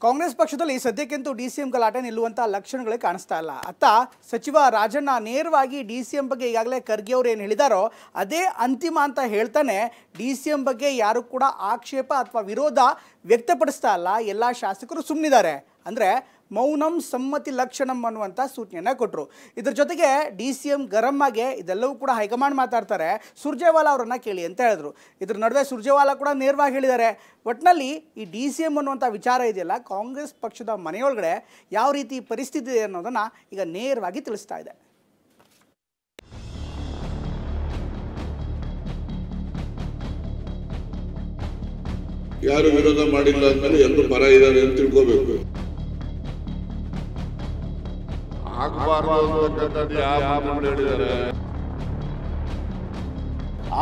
ಕಾಂಗ್ರೆಸ್ ಪಕ್ಷದಲ್ಲಿ ಸದ್ಯಕ್ಕಂತೂ ಡಿಸಿಎಂ ಗಲಾಟೆ ನಿಲ್ಲುವಂತ ಲಕ್ಷಣಗಳೇ ಕಾಣಿಸ್ತಾ ಇಲ್ಲ. ಅತ್ತ ಸಚಿವ ರಾಜಣ್ಣ ನೇರವಾಗಿ ಡಿಸಿಎಂ ಬಗ್ಗೆ ಈಗಾಗಲೇ ಖರ್ಗೆ ಅವರು ಏನು ಹೇಳಿದಾರೋ ಅದೇ ಅಂತಿಮ ಅಂತ ಹೇಳ್ತಾನೆ ಡಿಸಿಎಂ ಬಗ್ಗೆ ಯಾರು ಕೂಡ ಆಕ್ಷೇಪ ಅಥವಾ ವಿರೋಧ ವ್ಯಕ್ತಪಡಿಸ್ತಾ ಇಲ್ಲ. ಎಲ್ಲ ಶಾಸಕರು ಸುಮ್ಮನಿದ್ದಾರೆ. ಅಂದರೆ ಮೌನಂ ಸಮ್ಮತಿ ಲಕ್ಷಣಂ ಅನ್ನುವಂಥ ಸೂಚನೆಯನ್ನು ಕೊಟ್ಟರು. ಇದ್ರ ಜೊತೆಗೆ ಡಿಸಿಎಂ ಗರಮ್ಮಾಗೆ ಇದೆಲ್ಲವೂ ಕೂಡ ಹೈಕಮಾಂಡ್ ಮಾತಾಡ್ತಾರೆ, ಸುರ್ಜೇವಾಲಾ ಅವರನ್ನು ಕೇಳಿ ಅಂತ ಹೇಳಿದ್ರು. ಇದ್ರ ನಡುವೆ ಸುರ್ಜೇವಾಲಾ ಕೂಡ ನೇರವಾಗಿ ಹೇಳಿದ್ದಾರೆ. ಒಟ್ಟಿನಲ್ಲಿ ಈ ಡಿಸಿಎಂ ಅನ್ನುವಂಥ ವಿಚಾರ ಇದೆಯಲ್ಲ, ಕಾಂಗ್ರೆಸ್ ಪಕ್ಷದ ಮನೆಯೊಳಗಡೆ ಯಾವ ರೀತಿ ಪರಿಸ್ಥಿತಿ ಇದೆ ಅನ್ನೋದನ್ನು ಈಗ ನೇರವಾಗಿ ತಿಳಿಸ್ತಾ ಇದೆ. ಯಾರು ವಿರೋಧ ಮಾಡಿಲ್ಲ ಅಂದ್ಮೇಲೆ ಎಲ್ಲರೂ ಪರ ಇದ್ದಾರೆ ಅಂತ ತಿಳ್ಕೋಬೇಕು.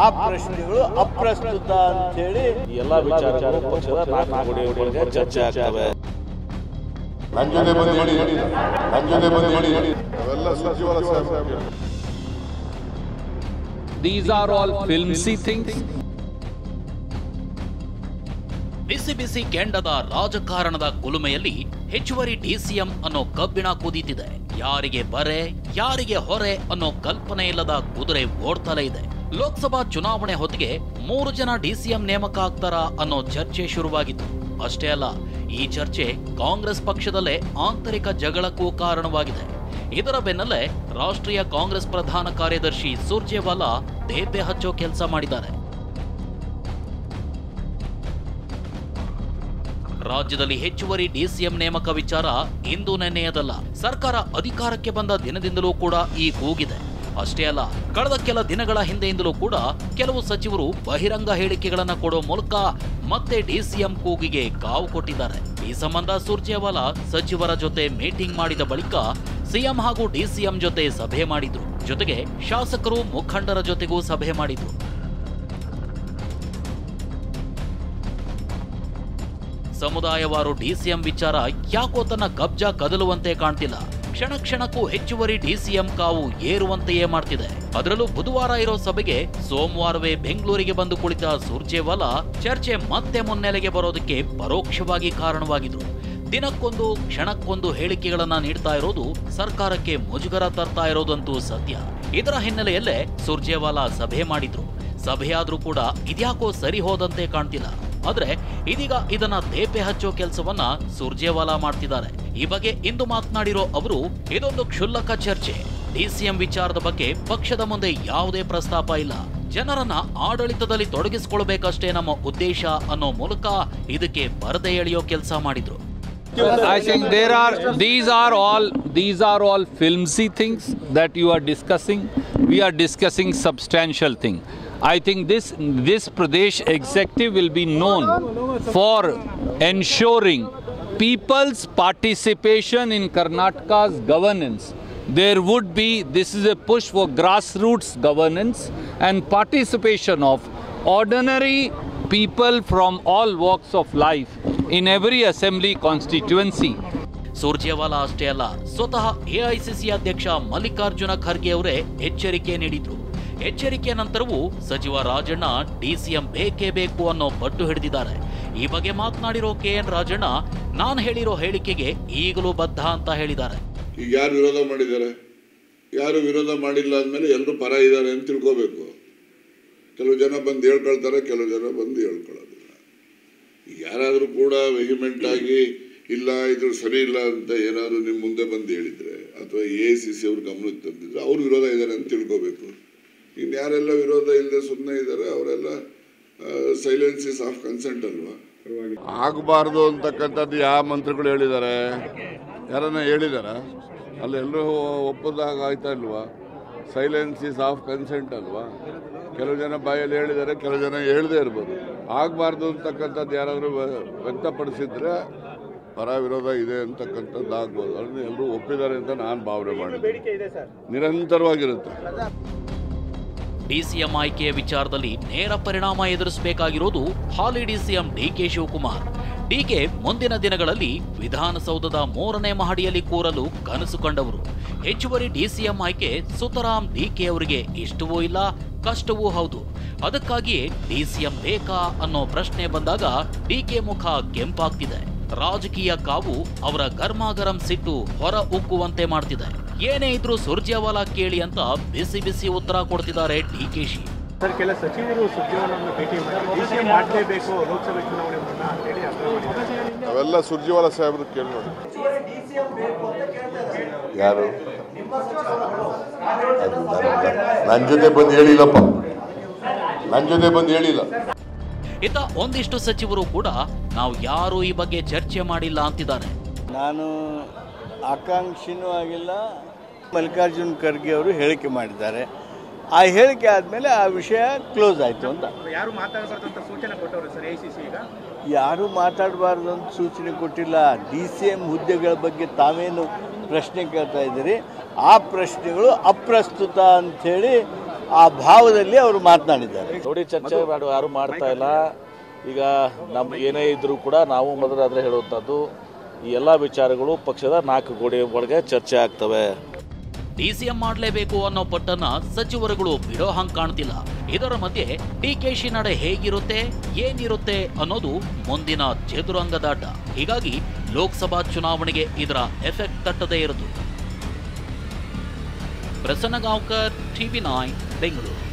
ಆ ಪ್ರಶ್ನೆಗಳು ಅಪ್ರಸ್ತುತ ಅಂತ ಹೇಳಿ ಎಲ್ಲ ವಿಚಾರಗಳು ಪಕ್ಷದ ಚರ್ಚೆ ಆಗ್ತವೆ. These are all filmy things. ಬಿಸಿ ಬಿಸಿ ಕೆಂಡದ ರಾಜಕಾರಣದ ಕುಲುಮೆಯಲ್ಲಿ ಹೆಚ್ಚುವರಿ ಡಿಸಿಎಂ ಅನ್ನೋ ಕಬ್ಬಿಣ ಕುದೀತಿದೆ. ಯಾರಿಗೆ ಬರೆ ಯಾರಿಗೆ ಹೊರೆ ಅನ್ನೋ ಕಲ್ಪನೆ ಇಲ್ಲದ ಕುದುರೆ ಓಡ್ತಲೇ ಇದೆ. ಲೋಕಸಭಾ ಚುನಾವಣೆ ಹೊತ್ತಿಗೆ 3 ಜನ ಡಿಸಿಎಂ ನೇಮಕ ಆಗ್ತಾರಾ ಅನ್ನೋ ಚರ್ಚೆ ಶುರುವಾಗಿತ್ತು. ಅಷ್ಟೇ ಅಲ್ಲ, ಈ ಚರ್ಚೆ ಕಾಂಗ್ರೆಸ್ ಪಕ್ಷದಲ್ಲೇ ಆಂತರಿಕ ಜಗಳಕ್ಕೂ ಕಾರಣವಾಗಿದೆ. ಇದರ ಬೆನ್ನಲ್ಲೇ ರಾಷ್ಟ್ರೀಯ ಕಾಂಗ್ರೆಸ್ ಪ್ರಧಾನ ಕಾರ್ಯದರ್ಶಿ ಸುರ್ಜೇವಾಲಾ ತೇಪೆ ಹಚ್ಚೋ ಕೆಲಸ ಮಾಡಿದ್ದಾರೆ. ರಾಜ್ಯದಲ್ಲಿ ಹೆಚ್ಚುವರಿ ಡಿಸಿಎಂ ನೇಮಕ ವಿಚಾರ ಇಂದು ನೆನ್ನೆಯದಲ್ಲ. ಸರ್ಕಾರ ಅಧಿಕಾರಕ್ಕೆ ಬಂದ ದಿನದಿಂದಲೂ ಕೂಡ ಈ ಕೂಗಿದೆ. ಅಷ್ಟೇ ಅಲ್ಲ, ಕಳೆದ ಕೆಲ ದಿನಗಳ ಹಿಂದೆಯಿಂದಲೂ ಕೂಡ ಕೆಲವು ಸಚಿವರು ಬಹಿರಂಗ ಹೇಳಿಕೆಗಳನ್ನು ಕೊಡೋ ಮೂಲಕ ಮತ್ತೆ ಡಿಸಿಎಂ ಕೂಗಿಗೆ ಕಾವು ಕೊಟ್ಟಿದ್ದಾರೆ. ಈ ಸಂಬಂಧ ಸುರ್ಜೇವಾಲಾ ಸಚಿವರ ಜೊತೆ ಮೀಟಿಂಗ್ ಮಾಡಿದ ಬಳಿಕ ಸಿಎಂ ಹಾಗೂ ಡಿಸಿಎಂ ಜೊತೆ ಸಭೆ ಮಾಡಿದ್ರು. ಜೊತೆಗೆ ಶಾಸಕರು ಮುಖಂಡರ ಜೊತೆಗೂ ಸಭೆ ಮಾಡಿದ್ರು. ಸಮುದಾಯವಾರು ಡಿಸಿಎಂ ವಿಚಾರ ಯಾಕೋ ತನ್ನ ಕಬ್ಜಾ ಕದಲುವಂತೆ ಕಾಣ್ತಿಲ್ಲ. ಕ್ಷಣ ಕ್ಷಣಕ್ಕೂ ಹೆಚ್ಚುವರಿ ಡಿಸಿಎಂ ಕಾವು ಏರುವಂತೆಯೇ ಮಾಡ್ತಿದೆ. ಅದರಲ್ಲೂ ಬುಧವಾರ ಇರೋ ಸಭೆಗೆ ಸೋಮವಾರವೇ ಬೆಂಗಳೂರಿಗೆ ಬಂದು ಕುಳಿತ ಸುರ್ಜೇವಾಲಾ ಚರ್ಚೆ ಮತ್ತೆ ಮುನ್ನೆಲೆಗೆ ಬರೋದಕ್ಕೆ ಪರೋಕ್ಷವಾಗಿ ಕಾರಣವಾಗಿದ್ರು. ದಿನಕ್ಕೊಂದು ಕ್ಷಣಕ್ಕೊಂದು ಹೇಳಿಕೆಗಳನ್ನ ನೀಡ್ತಾ ಇರೋದು ಸರ್ಕಾರಕ್ಕೆ ಮುಜುಗರ ತರ್ತಾ ಇರೋದಂತೂ ಸತ್ಯ. ಇದರ ಹಿನ್ನೆಲೆಯಲ್ಲೇ ಸುರ್ಜೇವಾಲಾ ಸಭೆ ಮಾಡಿದ್ರು. ಸಭೆಯಾದ್ರೂ ಕೂಡ ಇದ್ಯಾಕೋ ಸರಿ ಹೋದಂತೆ ಕಾಣ್ತಿಲ್ಲ. ಆದ್ರೆ ಇದೀಗ ಇದನ್ನ ತೇಪೆ ಹಚ್ಚೋ ಕೆಲಸವನ್ನ ಸುರ್ಜೇವಾಲಾ ಮಾಡ್ತಿದ್ದಾರೆ. ಈ ಬಗ್ಗೆ ಇಂದು ಮಾತನಾಡಿರೋ ಅವರು, ಇದೊಂದು ಕ್ಷುಲ್ಲಕ ಚರ್ಚೆ. ಡಿಸಿಎಂ ವಿಚಾರದ ಬಗ್ಗೆ ಪಕ್ಷದ ಮುಂದೆ ಯಾವುದೇ ಪ್ರಸ್ತಾಪ ಇಲ್ಲ. ಜನರನ್ನ ಆಡಳಿತದಲ್ಲಿ ತೊಡಗಿಸಿಕೊಳ್ಬೇಕಷ್ಟೇ ನಮ್ಮ ಉದ್ದೇಶ ಅನ್ನೋ ಮೂಲಕ ಇದಕ್ಕೆ ಪರದೆ ಎಳೆಯೋ ಕೆಲಸ ಮಾಡಿದ್ರು. I think these are all filmy things that you are discussing. We are discussing substantial thing. I think this Pradesh executive will be known for ensuring people's participation in Karnataka's governance. This is a push for grassroots governance and participation of ordinary people from all walks of life in every assembly constituency. Surjewala ಅಷ್ಟೇ ಅಲ್ಲ, ಸ್ವತಃ AICC ಅಧ್ಯಕ್ಷ ಮಲ್ಲಿಕಾರ್ಜುನ ಖರ್ಗೆ ಅವರೇ ಎಚ್ಚರಿಕೆ ನೀಡಿದ್ರು. ಎಚ್ಚರಿಕೆ ನಂತರವೂ ಸಚಿವ ರಾಜಣ್ಣ ಡಿಸಿಎಂ ಬೇಕೇ ಬೇಕು ಅನ್ನೋ ಪಟ್ಟು ಹಿಡಿದಿದ್ದಾರೆ. ಈ ಬಗ್ಗೆ ಮಾತನಾಡಿರೋ ಕೆಎನ್ ರಾಜಣ್ಣ, ನಾನು ಹೇಳಿರೋ ಹೇಳಿಕೆಗೆ ಈಗಲೂ ಬದ್ಧ ಅಂತ ಹೇಳಿದ್ದಾರೆ. ಈಗ ಯಾರು ವಿರೋಧ ಮಾಡಿದ್ದಾರೆ, ಯಾರು ವಿರೋಧ ಮಾಡಿಲ್ಲ ಅಂದಮೇಲೆ ಎಲ್ಲರೂ ಪರ ಇದ್ದಾರೆ ಅಂತ ತಿಳ್ಕೋಬೇಕು. ಕೆಲವು ಜನ ಬಂದು ಹೇಳ್ಕೊಳ್ತಾರೆ, ಕೆಲವು ಜನ ಬಂದು ಹೇಳ್ಕೊಳ್ಳೋದಿಲ್ಲ. ಯಾರಾದರೂ ಕೂಡ ವೆಹಿಮೆಂಟ್ ಆಗಿ ಇಲ್ಲ ಇದು ಸರಿ ಇಲ್ಲ ಅಂತ ಏನಾದರೂ ನಿಮ್ಮ ಮುಂದೆ ಬಂದು ಹೇಳಿದರೆ ಅಥವಾ ಎಐಸಿಸಿ ಅವ್ರ ಗಮನಕ್ಕೆ ತಂದಿದ್ರೆ ಅವ್ರು ವಿರೋಧ ಇದ್ದಾರೆ ಅಂತ ತಿಳ್ಕೋಬೇಕು. ಇನ್ನು ಯಾರೆಲ್ಲ ವಿರೋಧ ಇಲ್ಲದೆ ಸುಮ್ಮನೆ ಇದ್ದಾರೆ ಅವರೆಲ್ಲ ಸೈಲೆನ್ಸ್ ಇಸ್ ಆಫ್ ಕನ್ಸೆಂಟ್ ಅಲ್ವಾ. ಆಗಬಾರ್ದು ಅಂತಕ್ಕಂಥದ್ದು ಯಾವ ಮಂತ್ರಿಗಳು ಹೇಳಿದ್ದಾರೆ, ಯಾರನ್ನ ಹೇಳಿದಾರ? ಅಲ್ಲಿ ಎಲ್ಲರೂ ಒಪ್ಪದಾಗ ಆಯ್ತಾ ಇಲ್ವಾ? ಸೈಲೆನ್ಸ್ ಇಸ್ ಆಫ್ ಕನ್ಸೆಂಟ್ ಅಲ್ವಾ? ಕೆಲವು ಜನ ಬಾಯಲ್ಲಿ ಹೇಳಿದ್ದಾರೆ, ಕೆಲವು ಜನ ಹೇಳದೇ ಇರ್ಬೋದು. ಆಗಬಾರ್ದು ಅಂತಕ್ಕಂಥದ್ದು ಯಾರಾದರೂ ವ್ಯಕ್ತಪಡಿಸಿದ್ರೆ ಪರ ವಿರೋಧ ಇದೆ ಅಂತಕ್ಕಂಥದ್ದು ಆಗ್ಬೋದು. ಅದನ್ನು ಎಲ್ಲರೂ ಒಪ್ಪಿದ್ದಾರೆ ಅಂತ ನಾನು ಭಾವನೆ ಮಾಡಿದ್ದೆ. ನಿರಂತರವಾಗಿರುತ್ತೆ. ಡಿಸಿಎಂ ಆಯ್ಕೆಯ ವಿಚಾರದಲ್ಲಿ ನೇರ ಪರಿಣಾಮ ಎದುರಿಸಬೇಕಾಗಿರೋದು ಹಾಲಿ ಡಿಸಿಎಂ ಡಿಕೆ ಶಿವಕುಮಾರ್. ಡಿಕೆ ಮುಂದಿನ ದಿನಗಳಲ್ಲಿ ವಿಧಾನಸೌಧದ 3ನೇ ಮಹಡಿಯಲ್ಲಿ ಕೂರಲು ಕನಸು ಕಂಡವರು. ಹೆಚ್ಚುವರಿ ಡಿಸಿಎಂ ಆಯ್ಕೆ ಸುತರಾಂ ಡಿಕೆ ಅವರಿಗೆ ಇಷ್ಟವೂ ಇಲ್ಲ, ಕಷ್ಟವೂ ಹೌದು. ಅದಕ್ಕಾಗಿಯೇ ಡಿಸಿಎಂ ಬೇಕಾ ಅನ್ನೋ ಪ್ರಶ್ನೆ ಬಂದಾಗ ಡಿಕೆ ಮುಖ ಕೆಂಪಾಗ್ತಿದೆ. ರಾಜಕೀಯ ಕಾವು ಅವರ ಗರ್ಮಾಗರಂ ಸಿಟ್ಟು ಹೊರ ಉಕ್ಕುವಂತೆ ಮಾಡ್ತಿದೆ. ಏನೇ ಇದ್ರೂ ಸುರ್ಜೇವಾಲಾ ಕೇಳಿ ಅಂತ ಬಿಸಿ ಬಿಸಿ ಉತ್ತರ ಕೊಡ್ತಿದ್ದಾರೆ ಡಿಕೆಶಿ. ಸರ್, ಕೆಲ ಸಚಿವರು ಸುರ್ಜೇವಾಲಾವನ್ನು ಭೇಟಿ ಮಾಡಿ ಡಿಸಿಎಂ ಮಾಡಲೇಬೇಕು ಲೋಕಸಭೆ ಚುನಾವಣೆ ಮುನ್ನ ಅಂತೇಳಿ ಅವೆಲ್ಲ ಸುರ್ಜೇವಾಲಾ ಸಾಹೇಬ್ರು ಕೇಳಿ ನೋಡಿ. ಯಾರು ನನ್ನ ಜೊತೆ ಬಂದು ಹೇಳಿಲ್ಲಪ್ಪ, ನನ್ನ ಜೊತೆ ಬಂದು ಹೇಳಿಲ್ಲ. ಇತ್ತ ಒಂದಿಷ್ಟು ಸಚಿವರು ಕೂಡ ನಾವು ಯಾರೂ ಈ ಬಗ್ಗೆ ಚರ್ಚೆ ಮಾಡಿಲ್ಲ ಅಂತಿದ್ದಾರೆ. ನಾನು ಆಕಾಂಕ್ಷಿನೂ ಆಗಿಲ್ಲ. ಮಲ್ಲಿಕಾರ್ಜುನ್ ಖರ್ಗೆ ಅವರು ಹೇಳಿಕೆ ಮಾಡಿದ್ದಾರೆ. ಆ ಹೇಳಿಕೆ ಆದಮೇಲೆ ಆ ವಿಷಯ ಕ್ಲೋಸ್ ಆಯಿತು ಅಂತ. ಯಾರು ಮಾತಾಡಬಾರ್ದು ಅಂತ ಸೂಚನೆ ಕೊಟ್ಟವರು ಸರ್ ಎಐಸಿಸಿ. ಈಗ ಯಾರು ಮಾತಾಡಬಾರ್ದು ಅಂತ ಸೂಚನೆ ಕೊಟ್ಟಿಲ್ಲ. DCM ಹುದ್ದೆಗಳ ಬಗ್ಗೆ ತಾವೇನು ಪ್ರಶ್ನೆ ಕೇಳ್ತಾ ಇದ್ದೀರಿ, ಆ ಪ್ರಶ್ನೆಗಳು ಅಪ್ರಸ್ತುತ ಅಂಥೇಳಿ ಆ ಭಾವದಲ್ಲಿ ಅವರು ಮಾತನಾಡಿದ್ದಾರೆ. ನೋಡಿ, ಚರ್ಚೆ ಯಾರು ಮಾಡ್ತಾ ಇಲ್ಲ. ಈಗ ನಮ್ಮ ಏನೇ ಇದ್ರೂ ಕೂಡ ನಾವು ಮೊದಲಾದ್ರೆ ಹೇಳುವಂಥದ್ದು ಈ ಎಲ್ಲ ವಿಚಾರಗಳು ಪಕ್ಷದ 4 ಗೋಡೆ ಒಳಗೆ ಚರ್ಚೆ ಆಗ್ತವೆ. DCM ಮಾಡಲೇಬೇಕು ಅನ್ನೋ ಪಟ್ಟನ್ನ ಸಚಿವರುಗಳು ಬಿಡೋ ಹಂಗ್ ಕಾಣ್ತಿಲ್ಲ. ಇದರ ಮಧ್ಯೆ ಡಿಕೆಶಿ ನಡೆ ಹೇಗಿರುತ್ತೆ, ಏನಿರುತ್ತೆ ಅನ್ನೋದು ಮುಂದಿನ ಚದುರಂಗದಾಟ. ಹೀಗಾಗಿ ಲೋಕಸಭಾ ಚುನಾವಣೆಗೆ ಇದರ ಎಫೆಕ್ಟ್ ತಟ್ಟದೇ ಇರದು. ಪ್ರಸನ್ನ ಗಾಂವ್ಕರ್, TV9 ಬೆಂಗಳೂರು.